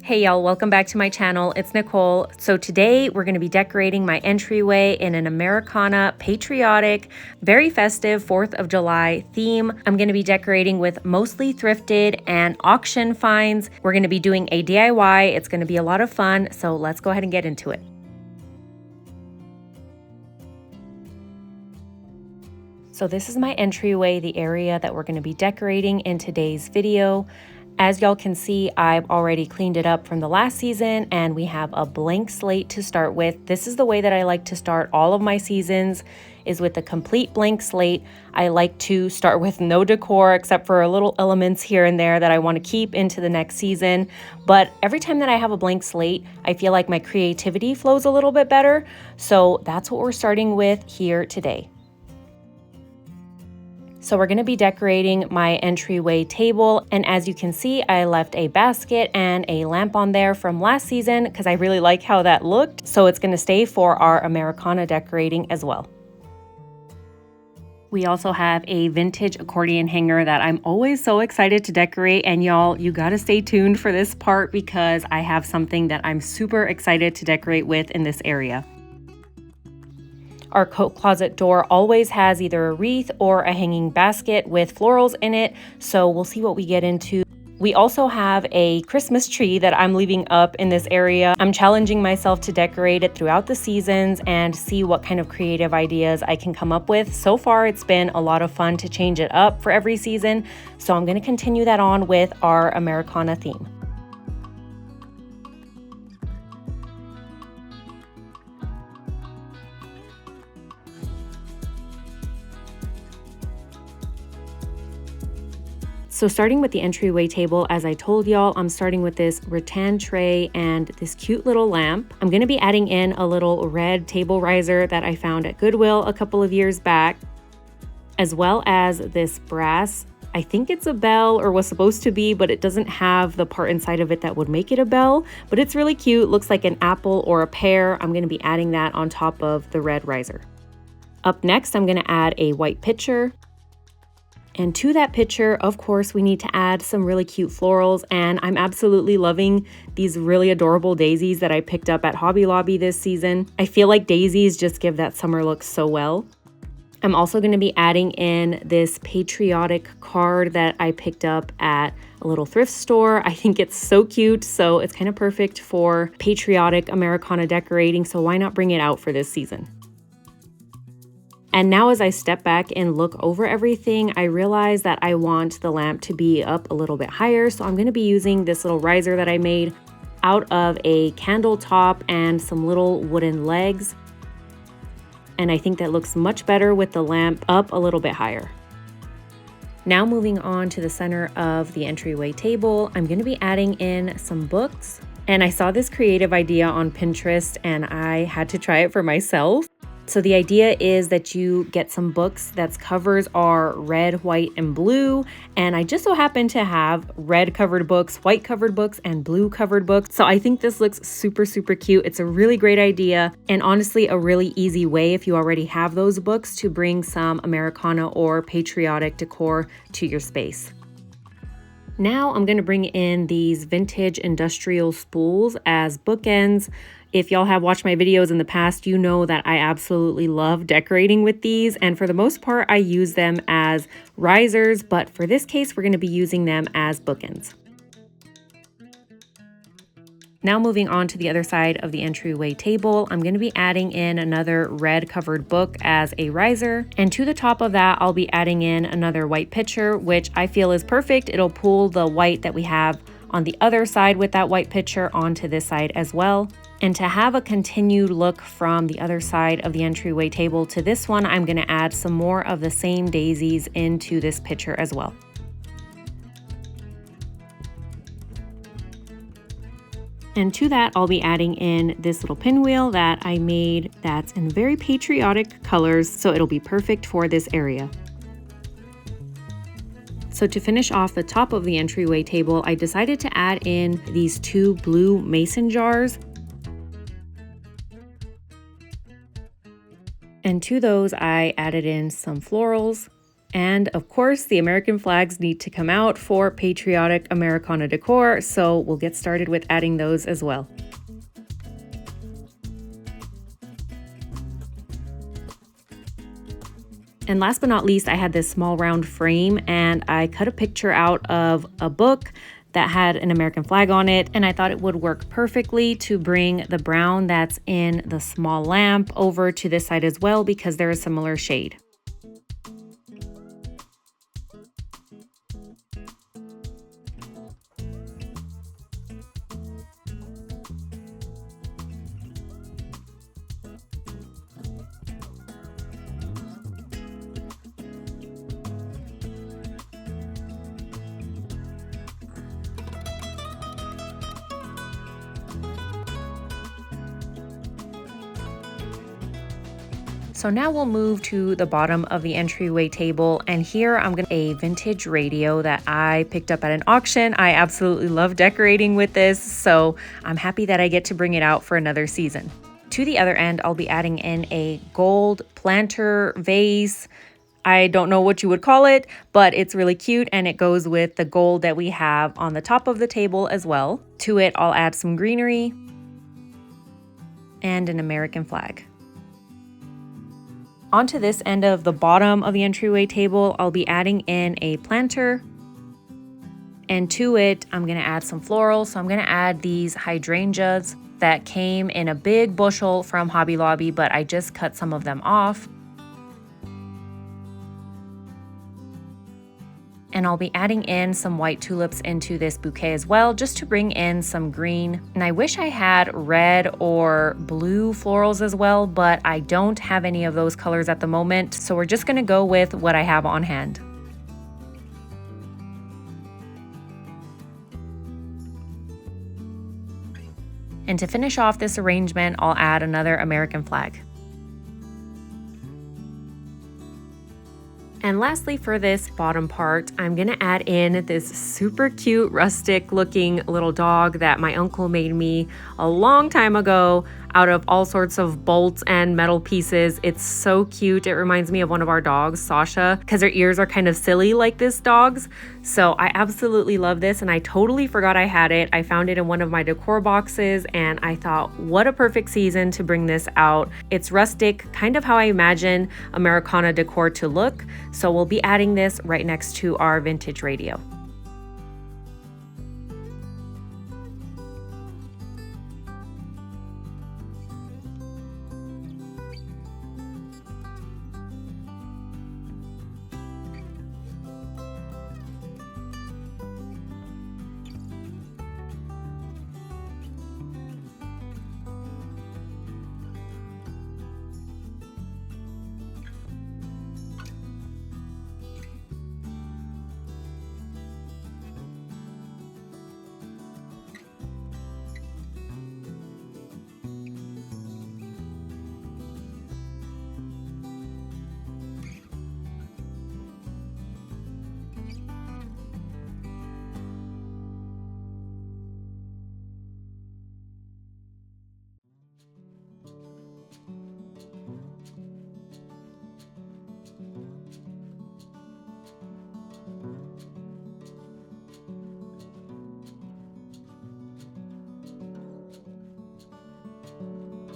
Hey y'all, welcome back to my channel. It's Nicole. So today we're going to be decorating my entryway in an Americana patriotic, very festive 4th of July theme. I'm going to be decorating with mostly thrifted and auction finds. We're going to be doing a DIY. It's going to be a lot of fun. So let's go ahead and get into it. So this is my entryway, the area that we're going to be decorating in today's video. As y'all can see, I've already cleaned it up from the last season and we have a blank slate to start with. This is the way that I like to start all of my seasons, is with a complete blank slate. I like to start with no decor except for little elements here and there that I want to keep into the next season. But every time that I have a blank slate, I feel like my creativity flows a little bit better. So that's what we're starting with here today. So we're going to be decorating my entryway table, and as you can see, I left a basket and a lamp on there from last season because I really like how that looked, so it's going to stay for our Americana decorating as well. We also have a vintage accordion hanger that I'm always so excited to decorate, and y'all, you gotta stay tuned for this part because I have something that I'm super excited to decorate with in this area. Our coat closet door always has either a wreath or a hanging basket with florals in it, so we'll see what we get into. We also have a Christmas tree that I'm leaving up in this area. I'm challenging myself to decorate it throughout the seasons and see what kind of creative ideas I can come up with. So far, it's been a lot of fun to change it up for every season, so I'm going to continue that on with our Americana theme. So starting with the entryway table, as I told y'all, I'm starting with this rattan tray and this cute little lamp. I'm going to be adding in a little red table riser that I found at Goodwill a couple of years back, as well as this brass. I think it's a bell, or was supposed to be, but it doesn't have the part inside of it that would make it a bell, but it's really cute. Looks like an apple or a pear. I'm going to be adding that on top of the red riser. Up next, I'm going to add a white pitcher. And to that pitcher, of course, we need to add some really cute florals, and I'm absolutely loving these really adorable daisies that I picked up at Hobby Lobby this season. I feel like daisies just give that summer look so well. I'm also going to be adding in this patriotic card that I picked up at a little thrift store. I think it's so cute, so it's kind of perfect for patriotic Americana decorating, so why not bring it out for this season? And now as I step back and look over everything, I realize that I want the lamp to be up a little bit higher. So I'm going to be using this little riser that I made out of a candle top and some little wooden legs. And I think that looks much better with the lamp up a little bit higher. Now moving on to the center of the entryway table, I'm going to be adding in some books. And I saw this creative idea on Pinterest and I had to try it for myself. So the idea is that you get some books that's covers are red, white, and blue. And I just so happen to have red covered books, white covered books, and blue covered books. So I think this looks super, super cute. It's a really great idea. And honestly, a really easy way if you already have those books to bring some Americana or patriotic decor to your space. Now I'm going to bring in these vintage industrial spools as bookends. If y'all have watched my videos in the past, you know that I absolutely love decorating with these, and for the most part I use them as risers, but for this case we're going to be using them as bookends. Now moving on to the other side of the entryway table, I'm going to be adding in another red covered book as a riser, and to the top of that I'll be adding in another white pitcher, which I feel is perfect. It'll pull the white that we have on the other side with that white pitcher onto this side as well. And to have a continued look from the other side of the entryway table to this one, I'm going to add some more of the same daisies into this pitcher as well. And to that, I'll be adding in this little pinwheel that I made that's in very patriotic colors, so it'll be perfect for this area. So to finish off the top of the entryway table, I decided to add in these two blue mason jars. And to those, I added in some florals And of course, the American flags need to come out for Patriotic Americana decor, so we'll get started with adding those as well. And last but not least, I had this small round frame and I cut a picture out of a book that had an American flag on it, and I thought it would work perfectly to bring the brown that's in the small lamp over to this side as well because they're a similar shade. So now we'll move to the bottom of the entryway table, and here I'm gonna a vintage radio that I picked up at an auction. I absolutely love decorating with this, so I'm happy that I get to bring it out for another season. To the other end, I'll be adding in a gold planter vase. I don't know what you would call it, but it's really cute and it goes with the gold that we have on the top of the table as well. To it, I'll add some greenery and an American flag. Onto this end of the bottom of the entryway table, I'll be adding in a planter. And to it, I'm gonna add some florals. So I'm gonna add these hydrangeas that came in a big bushel from Hobby Lobby, but I just cut some of them off. And I'll be adding in some white tulips into this bouquet as well, just to bring in some green. And I wish I had red or blue florals as well, but I don't have any of those colors at the moment. So we're just gonna go with what I have on hand. And to finish off this arrangement, I'll add another American flag. And lastly, for this bottom part, I'm gonna add in this super cute rustic looking little dog that my uncle made me a long time ago out of all sorts of bolts and metal pieces. It's so cute. It reminds me of one of our dogs, Sasha, because her ears are kind of silly like this dog's. So I absolutely love this, and I totally forgot I had it. I found it in one of my decor boxes and I thought, what a perfect season to bring this out. It's rustic, kind of how I imagine Americana decor to look. So we'll be adding this right next to our vintage radio.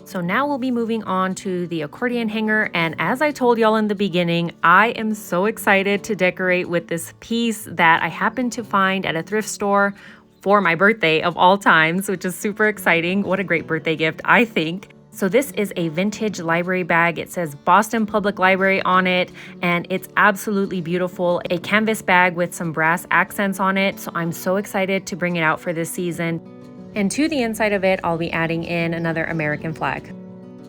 So now we'll be moving on to the accordion hanger, and as I told y'all in the beginning, I am so excited to decorate with this piece that I happened to find at a thrift store for my birthday of all times, which is super exciting. What a great birthday gift, I think. So this is a vintage library bag. It says Boston Public Library on it, and it's absolutely beautiful. A canvas bag with some brass accents on it, so I'm so excited to bring it out for this season. And to the inside of it, I'll be adding in another American flag.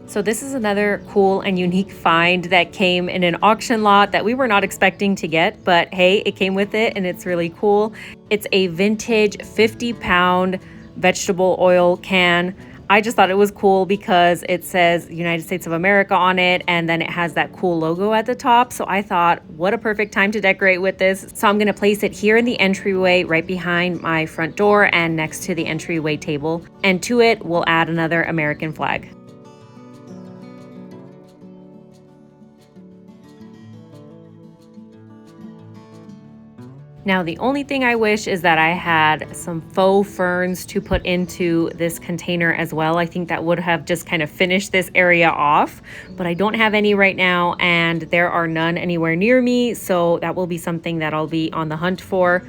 So this is another cool and unique find that came in an auction lot that we were not expecting to get, but hey, it came with it and it's really cool. It's a vintage 50-pound vegetable oil can. I just thought it was cool because it says United States of America on it, and then it has that cool logo at the top. So I thought, what a perfect time to decorate with this. So I'm gonna place it here in the entryway right behind my front door and next to the entryway table. And to it, we'll add another American flag. Now, the only thing I wish is that I had some faux ferns to put into this container as well. I think that would have just kind of finished this area off, but I don't have any right now, and there are none anywhere near me, so that will be something that I'll be on the hunt for.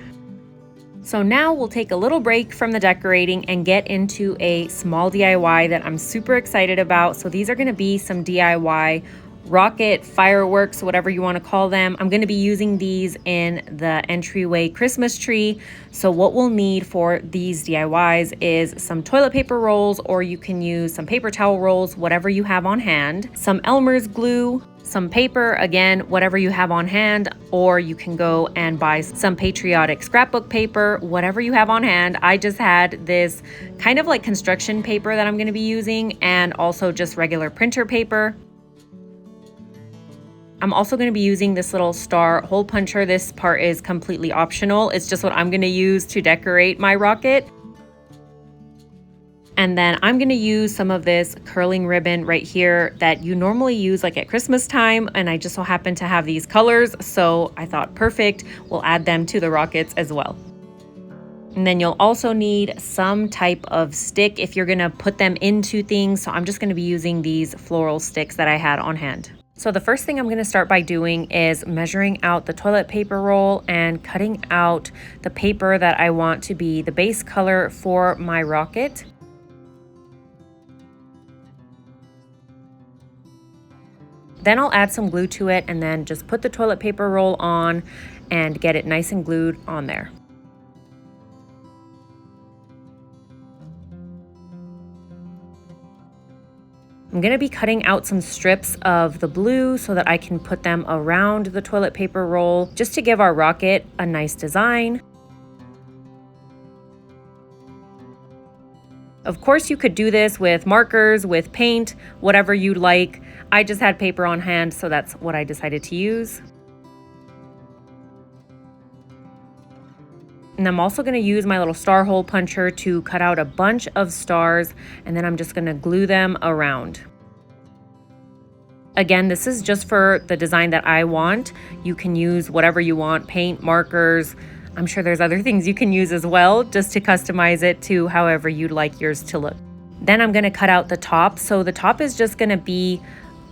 So now we'll take a little break from the decorating and get into a small DIY that I'm super excited about. So these are going to be some DIY rocket fireworks, whatever you want to call them. I'm going to be using these in the entryway Christmas tree. So what we'll need for these DIYs is some toilet paper rolls, or you can use some paper towel rolls, whatever you have on hand, some Elmer's glue, some paper, again, whatever you have on hand, or you can go and buy some Patriotic scrapbook paper, whatever you have on hand. I just had this kind of like construction paper that I'm going to be using, and also just regular printer paper. I'm also going to be using this little star hole puncher. This part is completely optional. It's just what I'm going to use to decorate my rocket. And then I'm going to use some of this curling ribbon right here that you normally use like at Christmas time. And I just so happen to have these colors, so I thought perfect. We'll add them to the rockets as well. And then you'll also need some type of stick if you're going to put them into things. So I'm just going to be using these floral sticks that I had on hand. So the first thing I'm going to start by doing is measuring out the toilet paper roll and cutting out the paper that I want to be the base color for my rocket. Then I'll add some glue to it and then just put the toilet paper roll on and get it nice and glued on there. I'm going to be cutting out some strips of the blue so that I can put them around the toilet paper roll just to give our rocket a nice design. Of course, you could do this with markers, with paint, whatever you'd like. I just had paper on hand, so that's what I decided to use. And I'm also going to use my little star hole puncher to cut out a bunch of stars, and then I'm just going to glue them around. Again, this is just for the design that I want. You can use whatever you want, paint, markers. I'm sure there's other things you can use as well, just to customize it to however you'd like yours to look. Then I'm going to cut out the top. So the top is just going to be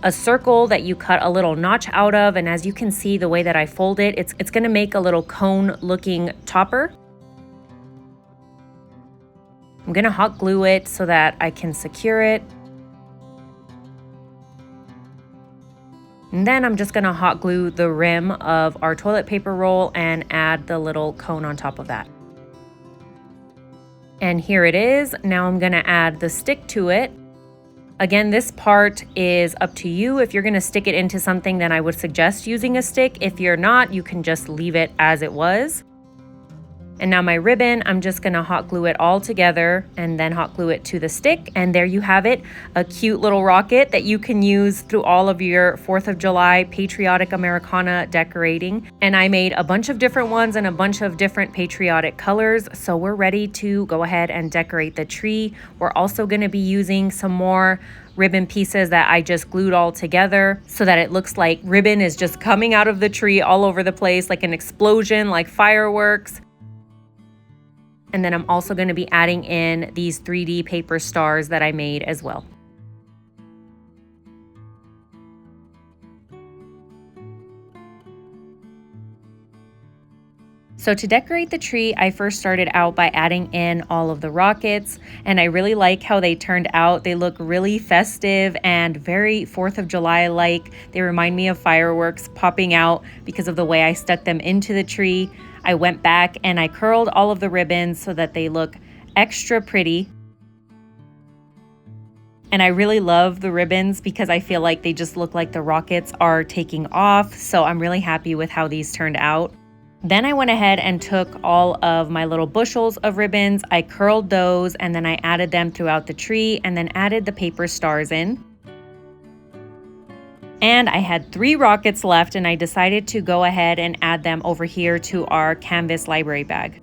a circle that you cut a little notch out of, and as you can see the way that I fold it, it's going to make a little cone looking topper. I'm going to hot glue it so that I can secure it. And then I'm just going to hot glue the rim of our toilet paper roll and add the little cone on top of that. And here it is. Now I'm going to add the stick to it. Again, this part is up to you. If you're going to stick it into something, then I would suggest using a stick. If you're not, you can just leave it as it was. And now my ribbon, I'm just going to hot glue it all together and then hot glue it to the stick. And there you have it, a cute little rocket that you can use through all of your 4th of July Patriotic Americana decorating. And I made a bunch of different ones and a bunch of different patriotic colors. So we're ready to go ahead and decorate the tree. We're also going to be using some more ribbon pieces that I just glued all together so that it looks like ribbon is just coming out of the tree all over the place, like an explosion, like fireworks. And then I'm also going to be adding in these 3D paper stars that I made as well. So to decorate the tree, I first started out by adding in all of the rockets, and I really like how they turned out. They look really festive and very 4th of July-like. They remind me of fireworks popping out because of the way I stuck them into the tree. I went back and I curled all of the ribbons so that they look extra pretty. And I really love the ribbons because I feel like they just look like the rockets are taking off. So I'm really happy with how these turned out. Then I went ahead and took all of my little bushels of ribbons. I curled those and then I added them throughout the tree and then added the paper stars in. And I had 3 rockets left and I decided to go ahead and add them over here to our canvas library bag.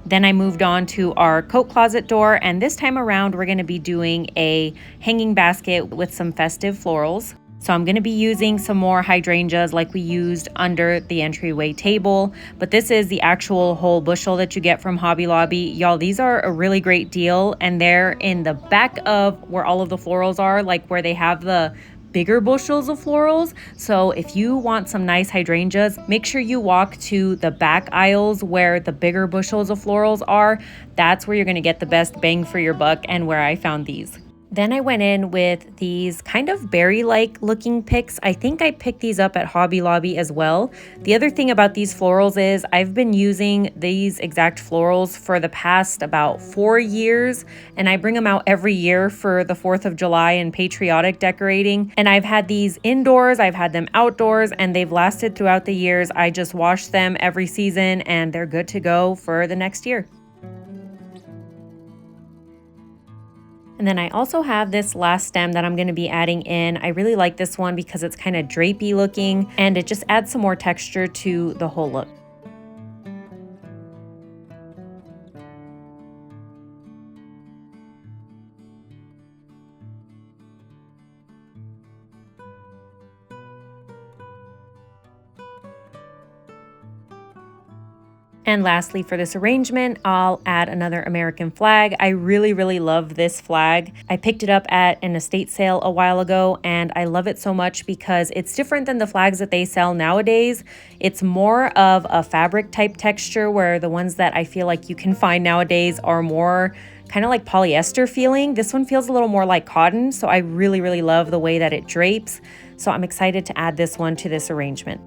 Then I moved on to our coat closet door, and this time around we're going to be doing a hanging basket with some festive florals. So I'm going to be using some more hydrangeas like we used under the entryway table, but this is the actual whole bushel that you get from Hobby Lobby. Y'all, these are a really great deal, and they're in the back of where all of the florals are, like where they have the bigger bushels of florals. So if you want some nice hydrangeas, make sure you walk to the back aisles where the bigger bushels of florals are. That's where you're going to get the best bang for your buck, and where I found these. Then I went in with these kind of berry-like looking picks. I think I picked these up at Hobby Lobby as well. The other thing about these florals is I've been using these exact florals for the past about 4 years, and I bring them out every year for the 4th of July and patriotic decorating. And I've had these indoors, I've had them outdoors, and they've lasted throughout the years. I just wash them every season and they're good to go for the next year. And then I also have this last stem that I'm going to be adding in. I really like this one because it's kind of drapey looking, and it just adds some more texture to the whole look. And lastly, for this arrangement, I'll add another American flag. I really love this flag. I picked it up at an estate sale a while ago, and I love it so much because it's different than the flags that they sell nowadays. It's more of a fabric type texture, where the ones that I feel like you can find nowadays are more kind of like polyester feeling. This one feels a little more like cotton, so I really love the way that it drapes. So I'm excited to add this one to this arrangement.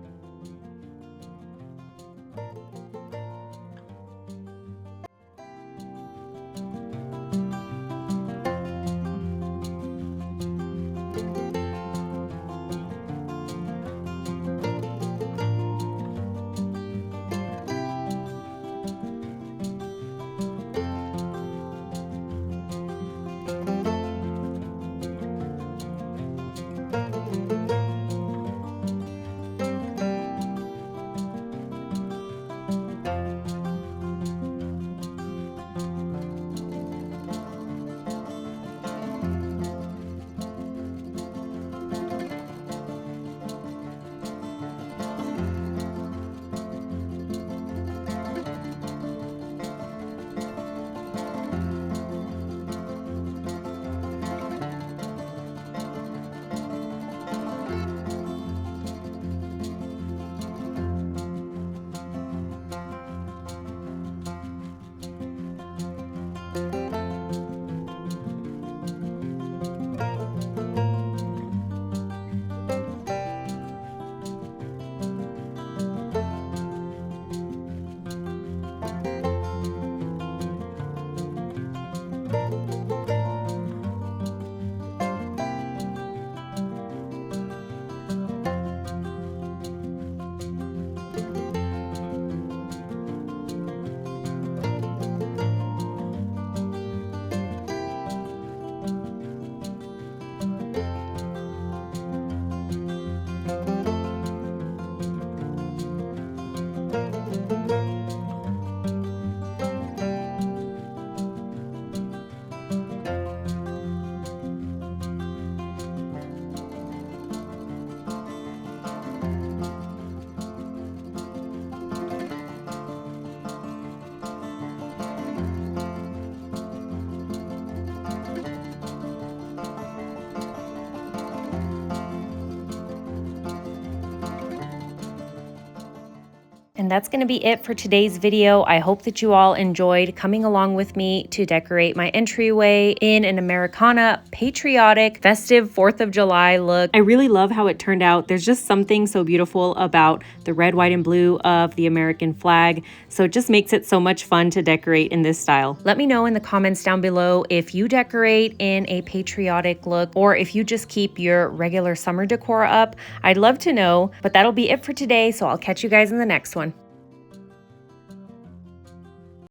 And that's going to be it for today's video. I hope that you all enjoyed coming along with me to decorate my entryway in an Americana patriotic festive 4th of July look. I really love how it turned out. There's just something so beautiful about the red, white, and blue of the American flag. So it just makes it so much fun to decorate in this style. Let me know in the comments down below if you decorate in a patriotic look or if you just keep your regular summer decor up. I'd love to know, but that'll be it for today. So I'll catch you guys in the next one.